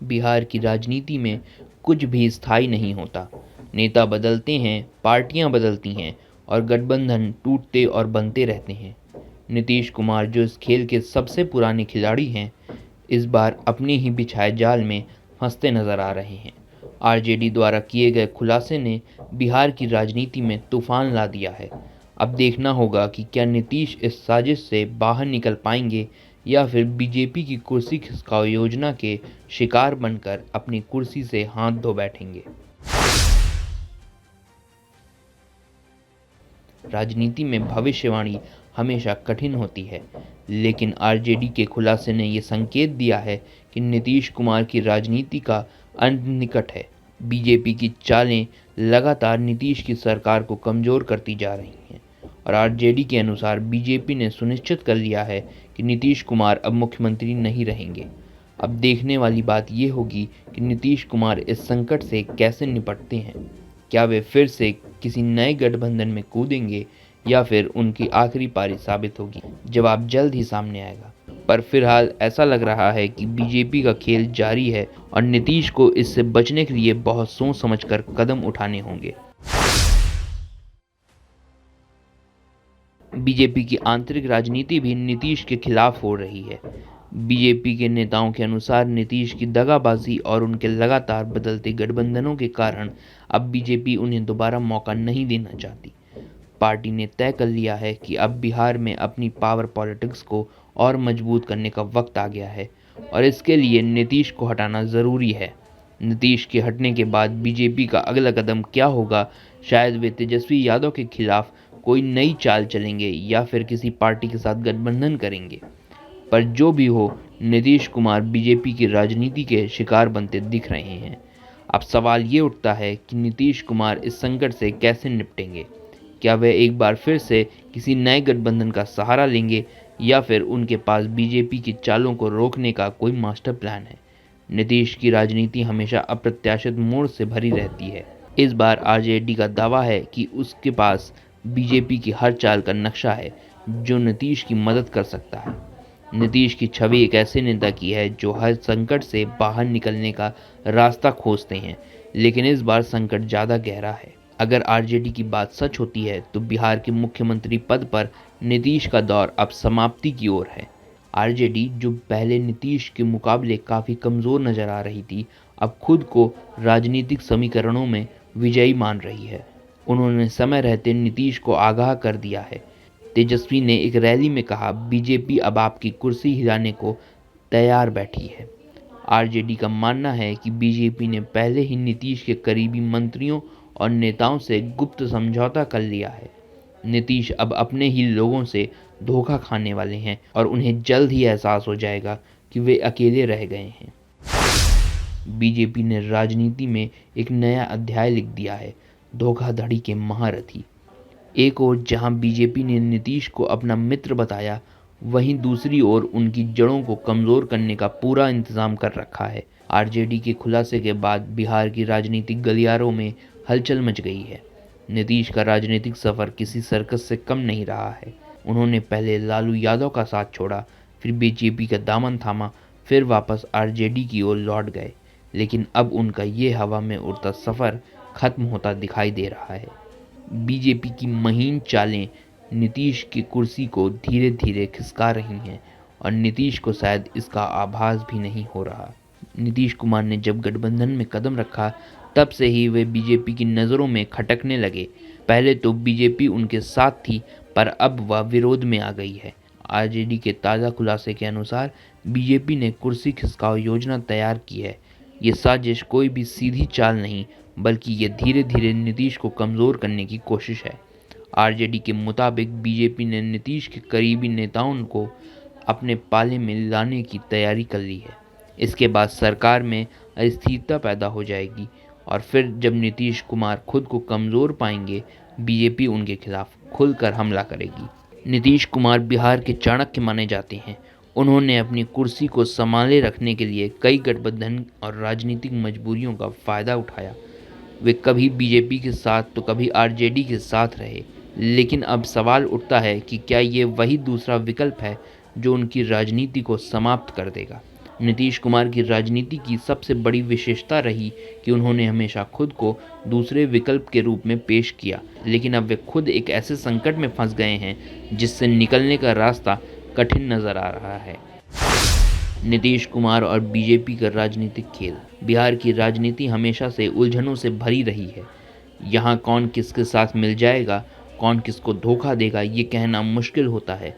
बिहार की राजनीति में कुछ भी स्थायी नहीं होता। नेता बदलते हैं, पार्टियां बदलती हैं और गठबंधन टूटते और बनते रहते हैं। नीतीश कुमार, जो इस खेल के सबसे पुराने खिलाड़ी हैं, इस बार अपने ही बिछाए जाल में फंसते नजर आ रहे हैं। आरजेडी द्वारा किए गए खुलासे ने बिहार की राजनीति में तूफान ला दिया है। अब देखना होगा कि क्या नीतीश इस साजिश से बाहर निकल पाएंगे या फिर बीजेपी की कुर्सी खिसकाओ योजना के शिकार बनकर अपनी कुर्सी से हाथ धो बैठेंगे। राजनीति में भविष्यवाणी हमेशा कठिन होती है, लेकिन आरजेडी के खुलासे ने यह संकेत दिया है कि नीतीश कुमार की राजनीति का अंत निकट है। बीजेपी की चालें लगातार नीतीश की सरकार को कमजोर करती जा रही हैं और आरजेडी के अनुसार बीजेपी ने सुनिश्चित कर लिया है कि नीतीश कुमार अब मुख्यमंत्री नहीं रहेंगे। अब देखने वाली बात यह होगी कि नीतीश कुमार इस संकट से कैसे निपटते हैं। क्या वे फिर से किसी नए गठबंधन में कूदेंगे या फिर उनकी आखिरी पारी साबित होगी? जवाब जल्द ही सामने आएगा। पर फिलहाल ऐसा लग रहा है कि बीजेपी का खेल जारी है और नीतीश को इससे बचने के लिए बहुत सोच समझकर कदम उठाने होंगे। बीजेपी की आंतरिक राजनीति भी नीतीश के खिलाफ हो रही है। बीजेपी के नेताओं के अनुसार नीतीश की दगाबाजी और उनके लगातार बदलते गठबंधनों के कारण अब बीजेपी उन्हें दोबारा मौका नहीं देना चाहती। पार्टी ने तय कर लिया है कि अब बिहार में अपनी पावर पॉलिटिक्स को और मजबूत करने का वक्त आ गया है और इसके लिए नीतीश को हटाना ज़रूरी है। नीतीश के हटने के बाद बीजेपी का अगला कदम क्या होगा? शायद वे तेजस्वी यादव के खिलाफ कोई नई चाल चलेंगे या फिर किसी पार्टी के साथ गठबंधन करेंगे। पर जो भी हो, नीतीश कुमार बीजेपी की राजनीति के शिकार बनते दिख रहे हैं। अब सवाल ये उठता है कि नीतीश कुमार इस संकट से कैसे निपटेंगे। क्या वे एक बार फिर से किसी नए गठबंधन का सहारा लेंगे या फिर उनके पास बीजेपी की चालों को रोकने का कोई मास्टर प्लान है? नीतीश की राजनीति हमेशा अप्रत्याशित मोड़ से भरी रहती है। इस बार आरजेडी का दावा है कि उसके पास बीजेपी की हर चाल का नक्शा है जो नीतीश की मदद कर सकता है। नीतीश की छवि एक ऐसे नेता की है जो हर संकट से बाहर निकलने का रास्ता खोजते हैं, लेकिन इस बार संकट ज़्यादा गहरा है। अगर आरजेडी की बात सच होती है तो बिहार के मुख्यमंत्री पद पर नीतीश का दौर अब समाप्ति की ओर है। आरजेडी, जो पहले नीतीश के मुकाबले काफ़ी कमज़ोर नजर आ रही थी, अब खुद को राजनीतिक समीकरणों में विजयी मान रही है। उन्होंने समय रहते नीतीश को आगाह कर दिया है। तेजस्वी ने एक रैली में कहा, बीजेपी अब आपकी कुर्सी हिलाने को तैयार बैठी है। आरजेडी का मानना है कि बीजेपी ने पहले ही नीतीश के करीबी मंत्रियों और नेताओं से गुप्त समझौता कर लिया है। नीतीश अब अपने ही लोगों से धोखा खाने वाले हैं और उन्हें जल्द ही एहसास हो जाएगा कि वे अकेले रह गए हैं। बीजेपी ने राजनीति में एक नया अध्याय लिख दिया है, धोखाधड़ी के महारथी। एक ओर जहां बीजेपी ने नीतीश को अपना मित्र बताया, वहीं दूसरी ओर उनकी जड़ों को कमज़ोर करने का पूरा इंतजाम कर रखा है। आरजेडी के खुलासे के बाद बिहार की राजनीतिक गलियारों में हलचल मच गई है। नीतीश का राजनीतिक सफ़र किसी सर्कस से कम नहीं रहा है। उन्होंने पहले लालू यादव का साथ छोड़ा, फिर बीजेपी का दामन थामा, फिर वापस आरजेडी की ओर लौट गए, लेकिन अब उनका ये हवा में उड़ता सफ़र खत्म होता दिखाई दे रहा है। बीजेपी की महीन चालें नीतीश की कुर्सी को धीरे धीरे खिसका रही हैं और नीतीश को शायद इसका आभास भी नहीं हो रहा। नीतीश कुमार ने जब गठबंधन में कदम रखा, तब से ही वे बीजेपी की नज़रों में खटकने लगे। पहले तो बीजेपी उनके साथ थी, पर अब वह विरोध में आ गई है। आरजेडी के ताज़ा खुलासे के अनुसार बीजेपी ने कुर्सी खिसकाओ योजना तैयार की है। ये साजिश कोई भी सीधी चाल नहीं, बल्कि ये धीरे धीरे नीतीश को कमज़ोर करने की कोशिश है। आरजेडी के मुताबिक बीजेपी ने नीतीश के करीबी नेताओं को अपने पाले में लाने की तैयारी कर ली है। इसके बाद सरकार में अस्थिरता पैदा हो जाएगी और फिर जब नीतीश कुमार खुद को कमज़ोर पाएंगे, बीजेपी उनके खिलाफ खुलकर हमला करेगी। नीतीश कुमार बिहार के चाणक्य माने जाते हैं। उन्होंने अपनी कुर्सी को संभाले रखने के लिए कई गठबंधन और राजनीतिक मजबूरियों का फ़ायदा उठाया। वे कभी बीजेपी के साथ तो कभी आरजेडी के साथ रहे, लेकिन अब सवाल उठता है कि क्या ये वही दूसरा विकल्प है जो उनकी राजनीति को समाप्त कर देगा। नीतीश कुमार की राजनीति की सबसे बड़ी विशेषता रही कि उन्होंने हमेशा खुद को दूसरे विकल्प के रूप में पेश किया, लेकिन अब वे खुद एक ऐसे संकट में फंस गए हैं जिससे निकलने का रास्ता कठिन नजर आ रहा है। नीतीश कुमार और बीजेपी का राजनीतिक खेल। बिहार की राजनीति हमेशा से उलझनों से भरी रही है। यहाँ कौन किसके साथ मिल जाएगा, कौन किसको धोखा देगा, ये कहना मुश्किल होता है।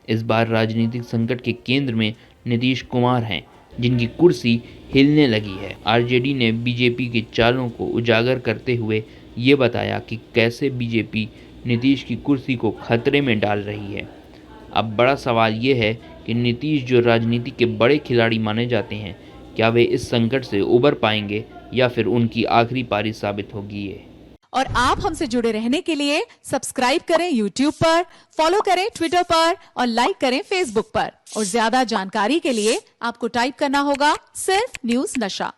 इस बार राजनीतिक संकट के केंद्र में नीतीश कुमार हैं, जिनकी कुर्सी हिलने लगी है। आरजेडी ने बीजेपी की चालों को उजागर करते हुए ये बताया कि कैसे बीजेपी नीतीश की कुर्सी को खतरे में डाल रही है। अब बड़ा सवाल ये है कि नीतीश, जो राजनीति के बड़े खिलाड़ी माने जाते हैं, क्या वे इस संकट से उबर पाएंगे या फिर उनकी आखिरी पारी साबित होगी ये। और आप हमसे जुड़े रहने के लिए सब्सक्राइब करें YouTube पर, फॉलो करें Twitter पर और लाइक करें Facebook पर। और ज्यादा जानकारी के लिए आपको टाइप करना होगा सिर्फ न्यूज़ नशा।